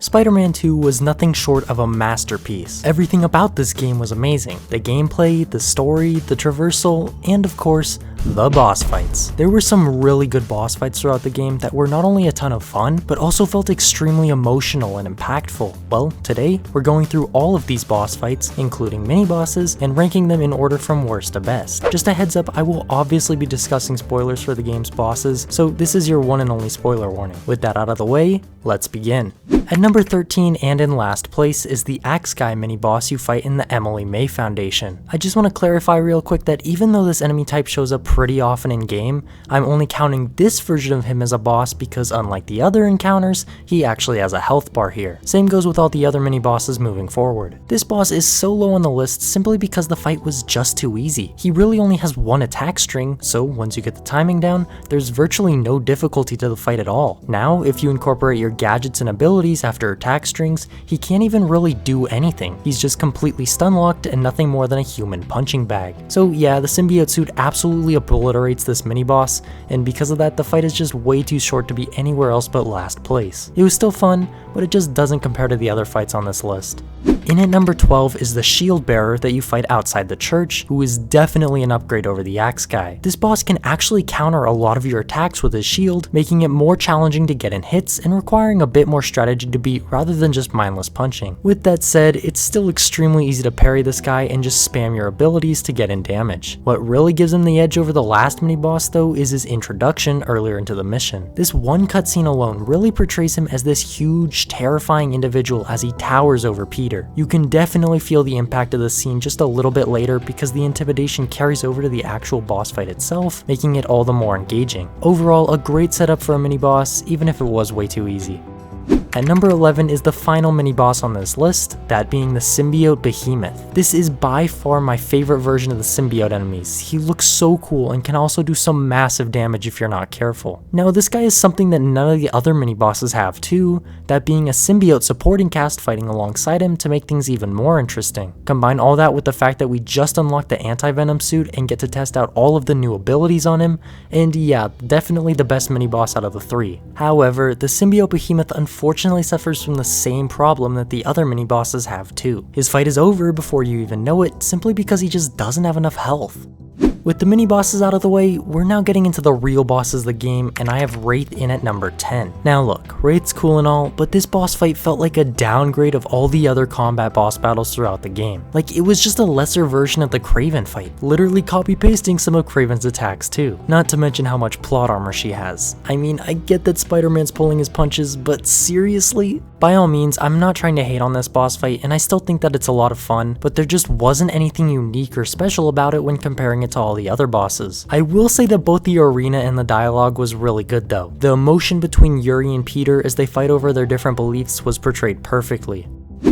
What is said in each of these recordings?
Spider-Man 2 was nothing short of a masterpiece. Everything about this game was amazing. The gameplay, the story, the traversal, and of course, the boss fights. There were some really good boss fights throughout the game that were not only a ton of fun, but also felt extremely emotional and impactful. Well, today, we're going through all of these boss fights, including mini-bosses, and ranking them in order from worst to best. Just a heads up, I will obviously be discussing spoilers for the game's bosses, so this is your one and only spoiler warning. With that out of the way, let's begin. At number 13 and in last place is the Axe Guy mini-boss you fight in the Emily May Foundation. I just want to clarify real quick that even though this enemy type shows up pretty often in game, I'm only counting this version of him as a boss because unlike the other encounters, he actually has a health bar here. Same goes with all the other mini-bosses moving forward. This boss is so low on the list simply because the fight was just too easy. He really only has one attack string, so once you get the timing down, there's virtually no difficulty to the fight at all. Now, if you incorporate your gadgets and abilities after attack strings, he can't even really do anything. He's just completely stun locked and nothing more than a human punching bag. So yeah, the symbiote suit absolutely obliterates this mini boss, and because of that, the fight is just way too short to be anywhere else but last place. It was still fun, but it just doesn't compare to the other fights on this list. In at number 12 is the Shield Bearer that you fight outside the church, who is definitely an upgrade over the Axe Guy. This boss can actually counter a lot of your attacks with his shield, making it more challenging to get in hits and requiring a bit more strategy to beat rather than just mindless punching. With that said, it's still extremely easy to parry this guy and just spam your abilities to get in damage. What really gives him the edge over the last mini boss though is his introduction earlier into the mission. This one cutscene alone really portrays him as this huge, terrifying individual as he towers over Peter. You can definitely feel the impact of this scene just a little bit later because the intimidation carries over to the actual boss fight itself, making it all the more engaging. Overall, a great setup for a mini boss, even if it was way too easy. At number 11 is the final mini-boss on this list, that being the Symbiote Behemoth. This is by far my favorite version of the symbiote enemies. He looks so cool and can also do some massive damage if you're not careful. Now this guy is something that none of the other mini-bosses have too, that being a symbiote supporting cast fighting alongside him to make things even more interesting. Combine all that with the fact that we just unlocked the anti-venom suit and get to test out all of the new abilities on him, and yeah, definitely the best mini-boss out of the three. However, the Symbiote Behemoth unfortunately suffers from the same problem that the other mini bosses have too. His fight is over before you even know it, simply because he just doesn't have enough health. With the mini bosses out of the way, we're now getting into the real bosses of the game, and I have Wraith in at number 10. Now look, Wraith's cool and all, but this boss fight felt like a downgrade of all the other combat boss battles throughout the game. Like it was just a lesser version of the Kraven fight, literally copy pasting some of Kraven's attacks too. Not to mention how much plot armor she has. I mean, I get that Spider-Man's pulling his punches, but seriously? By all means, I'm not trying to hate on this boss fight, and I still think that it's a lot of fun, but there just wasn't anything unique or special about it when comparing it to all the other bosses. I will say that both the arena and the dialogue was really good though. The emotion between Yuri and Peter as they fight over their different beliefs was portrayed perfectly.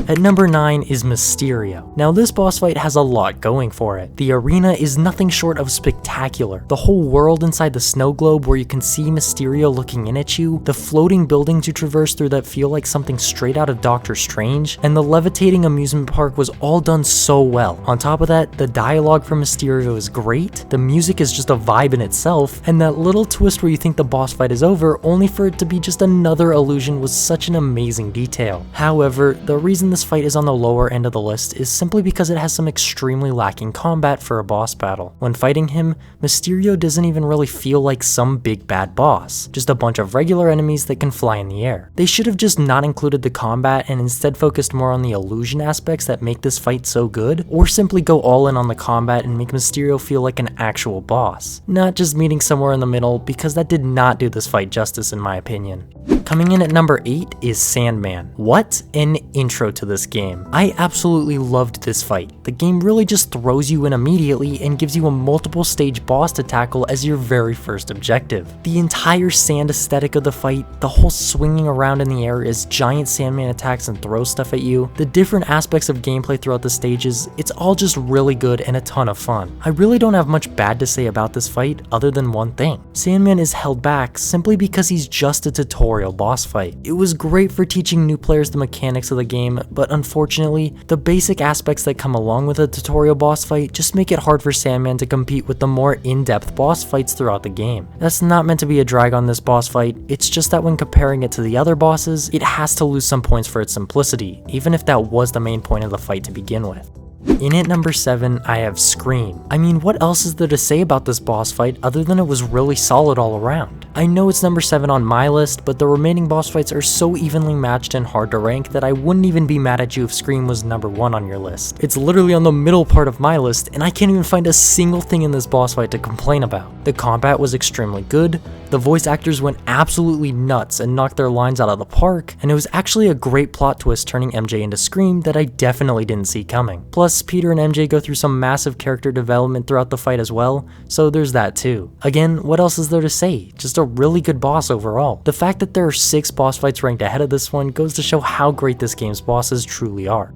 At number 9 is Mysterio. Now this boss fight has a lot going for it. The arena is nothing short of spectacular. The whole world inside the snow globe where you can see Mysterio looking in at you, the floating buildings you traverse through that feel like something straight out of Doctor Strange, and the levitating amusement park was all done so well. On top of that, the dialogue from Mysterio is great, the music is just a vibe in itself, and that little twist where you think the boss fight is over only for it to be just another illusion was such an amazing detail. However, the reason this fight is on the lower end of the list is simply because it has some extremely lacking combat for a boss battle. When fighting him, Mysterio doesn't even really feel like some big bad boss, just a bunch of regular enemies that can fly in the air. They should have just not included the combat and instead focused more on the illusion aspects that make this fight so good, or simply go all in on the combat and make Mysterio feel like an actual boss, not just meeting somewhere in the middle, because that did not do this fight justice in my opinion. Coming in at number 8 is Sandman. What an intro to this game. I absolutely loved this fight. The game really just throws you in immediately and gives you a multiple stage boss to tackle as your very first objective. The entire sand aesthetic of the fight, the whole swinging around in the air as giant Sandman attacks and throws stuff at you, the different aspects of gameplay throughout the stages, it's all just really good and a ton of fun. I really don't have much bad to say about this fight other than one thing. Sandman is held back simply because he's just a tutorial boss fight. It was great for teaching new players the mechanics of the game, game, but unfortunately, the basic aspects that come along with a tutorial boss fight just make it hard for Sandman to compete with the more in-depth boss fights throughout the game. That's not meant to be a drag on this boss fight, it's just that when comparing it to the other bosses, it has to lose some points for its simplicity, even if that was the main point of the fight to begin with. In at number 7, I have Scream. I mean, what else is there to say about this boss fight other than it was really solid all around? I know it's number 7 on my list, but the remaining boss fights are so evenly matched and hard to rank that I wouldn't even be mad at you if Scream was number 1 on your list. It's literally on the middle part of my list, and I can't even find a single thing in this boss fight to complain about. The combat was extremely good, the voice actors went absolutely nuts and knocked their lines out of the park, and it was actually a great plot twist turning MJ into Scream that I definitely didn't see coming. Plus, Peter and MJ go through some massive character development throughout the fight as well, so there's that too. Again, what else is there to say? Just a really good boss overall. The fact that there are 6 boss fights ranked ahead of this one goes to show how great this game's bosses truly are.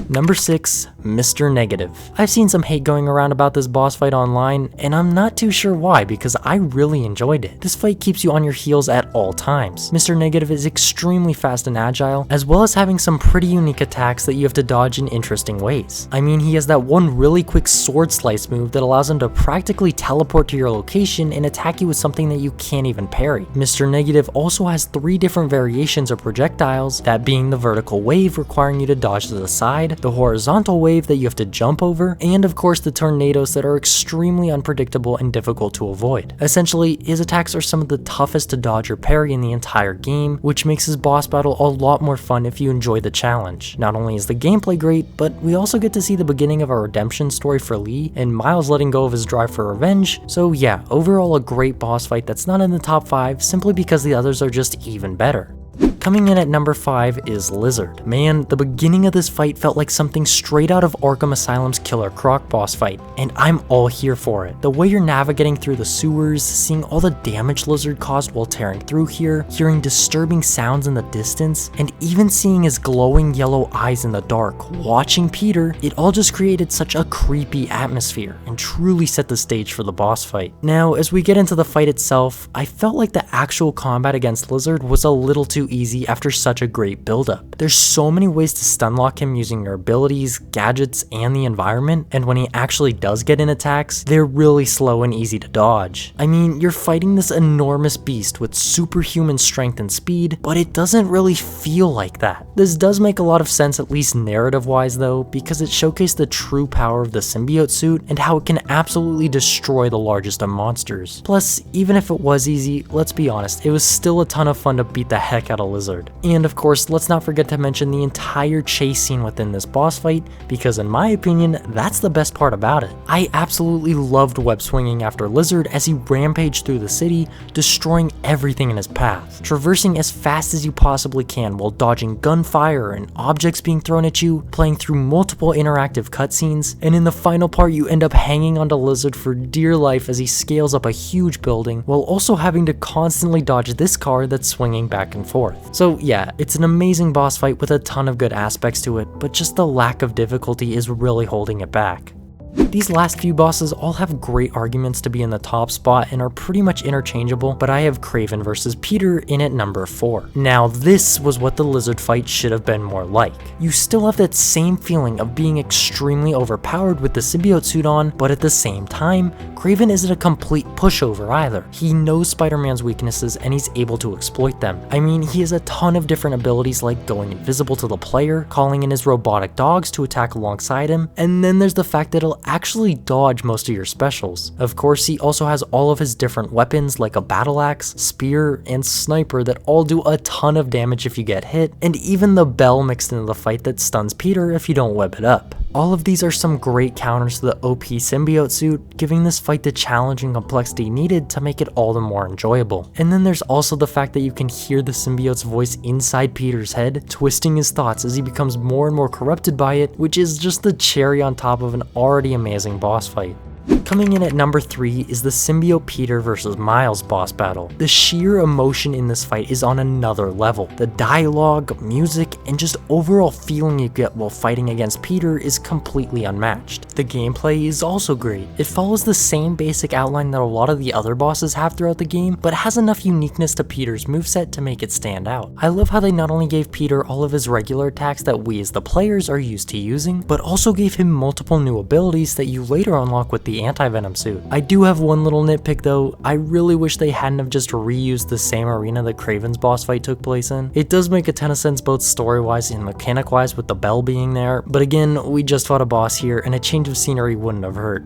Number 6, Mr. Negative. I've seen some hate going around about this boss fight online, and I'm not too sure why because I really enjoyed it. This fight keeps you on your heels at all times. Mr. Negative is extremely fast and agile, as well as having some pretty unique attacks that you have to dodge in interesting ways. I mean, he has that one really quick sword slice move that allows him to practically teleport to your location and attack you with something that you can't even parry. Mr. Negative also has 3 different variations of projectiles, that being the vertical wave requiring you to dodge to the side, the horizontal wave that you have to jump over, and of course the tornadoes that are extremely unpredictable and difficult to avoid. Essentially, his attacks are some of the toughest to dodge or parry in the entire game, which makes his boss battle a lot more fun if you enjoy the challenge. Not only is the gameplay great, but we also get to see the beginning of a redemption story for Lee, and Miles letting go of his drive for revenge, so yeah, overall a great boss fight that's not in the top 5 simply because the others are just even better. Coming in at number 5 is Lizard. Man, the beginning of this fight felt like something straight out of Arkham Asylum's Killer Croc boss fight, and I'm all here for it. The way you're navigating through the sewers, seeing all the damage Lizard caused while tearing through here, hearing disturbing sounds in the distance, and even seeing his glowing yellow eyes in the dark, watching Peter, it all just created such a creepy atmosphere and truly set the stage for the boss fight. Now, as we get into the fight itself, I felt like the actual combat against Lizard was a little too easy after such a great build-up. There's so many ways to stunlock him using your abilities, gadgets, and the environment, and when he actually does get in attacks, they're really slow and easy to dodge. I mean, you're fighting this enormous beast with superhuman strength and speed, but it doesn't really feel like that. This does make a lot of sense, at least narrative-wise though, because it showcased the true power of the symbiote suit and how it can absolutely destroy the largest of monsters. Plus, even if it was easy, let's be honest, it was still a ton of fun to beat the heck out of Lizard. And of course, let's not forget to mention the entire chase scene within this boss fight, because in my opinion, that's the best part about it. I absolutely loved web swinging after Lizard as he rampaged through the city, destroying everything in his path, traversing as fast as you possibly can while dodging gunfire and objects being thrown at you, playing through multiple interactive cutscenes, and in the final part you end up hanging onto Lizard for dear life as he scales up a huge building, while also having to constantly dodge this car that's swinging back and forth. So yeah, it's an amazing boss fight with a ton of good aspects to it, but just the lack of difficulty is really holding it back. These last few bosses all have great arguments to be in the top spot and are pretty much interchangeable, but I have Kraven versus Peter in at number 4. Now this was what the Lizard fight should have been more like. You still have that same feeling of being extremely overpowered with the symbiote suit on, but at the same time, Kraven isn't a complete pushover either. He knows Spider-Man's weaknesses and he's able to exploit them. I mean, he has a ton of different abilities like going invisible to the player, calling in his robotic dogs to attack alongside him, and then there's the fact that he'll actually dodge most of your specials. Of course, he also has all of his different weapons like a battle axe, spear, and sniper that all do a ton of damage if you get hit, and even the bell mixed into the fight that stuns Peter if you don't web it up. All of these are some great counters to the OP symbiote suit, giving this fight the challenge and complexity needed to make it all the more enjoyable. And then there's also the fact that you can hear the symbiote's voice inside Peter's head, twisting his thoughts as he becomes more and more corrupted by it, which is just the cherry on top of an already amazing boss fight. Coming in at number 3 is the symbiote Peter vs. Miles boss battle. The sheer emotion in this fight is on another level. The dialogue, music, and just overall feeling you get while fighting against Peter is completely unmatched. The gameplay is also great. It follows the same basic outline that a lot of the other bosses have throughout the game, but has enough uniqueness to Peter's moveset to make it stand out. I love how they not only gave Peter all of his regular attacks that we as the players are used to using, but also gave him multiple new abilities that you later unlock with the anti-venom suit. I do have one little nitpick though. I really wish they hadn't have just reused the same arena that Kraven's boss fight took place in. It does make a ton of sense both story-wise and mechanic-wise with the bell being there, but again, we just fought a boss here and a change of scenery wouldn't have hurt.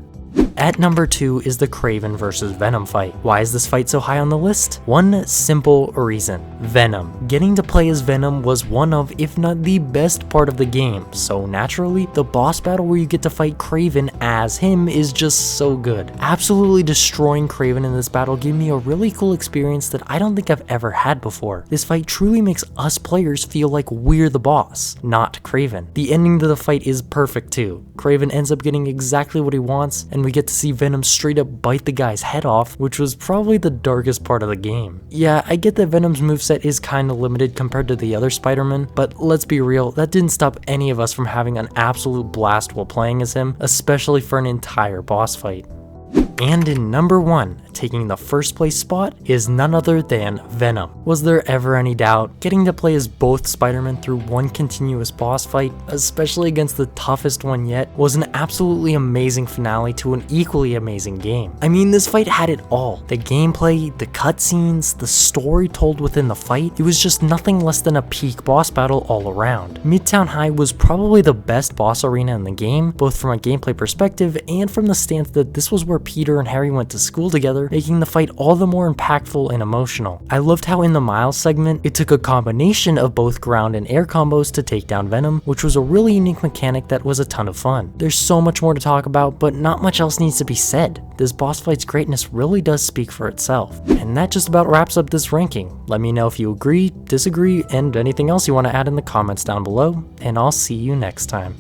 At number 2 is the Kraven vs. Venom fight. Why is this fight so high on the list? One simple reason: Venom. Getting to play as Venom was one of, if not the best part of the game, so naturally, the boss battle where you get to fight Kraven as him is just so good. Absolutely destroying Kraven in this battle gave me a really cool experience that I don't think I've ever had before. This fight truly makes us players feel like we're the boss, not Kraven. The ending to the fight is perfect too. Kraven ends up getting exactly what he wants, and we get to see Venom straight up bite the guy's head off, which was probably the darkest part of the game. Yeah, I get that Venom's moveset is kinda limited compared to the other Spider-Man, but let's be real, that didn't stop any of us from having an absolute blast while playing as him, especially for an entire boss fight. And in number 1, taking the first place spot, is none other than Venom. Was there ever any doubt? Getting to play as both Spider-Man through one continuous boss fight, especially against the toughest one yet, was an absolutely amazing finale to an equally amazing game. I mean, this fight had it all. The gameplay, the cutscenes, the story told within the fight, it was just nothing less than a peak boss battle all around. Midtown High was probably the best boss arena in the game, both from a gameplay perspective and from the stance that this was where Peter and Harry went to school together, making the fight all the more impactful and emotional. I loved how in the Miles segment, it took a combination of both ground and air combos to take down Venom, which was a really unique mechanic that was a ton of fun. There's so much more to talk about, but not much else needs to be said. This boss fight's greatness really does speak for itself. And that just about wraps up this ranking. Let me know if you agree, disagree, and anything else you want to add in the comments down below, and I'll see you next time.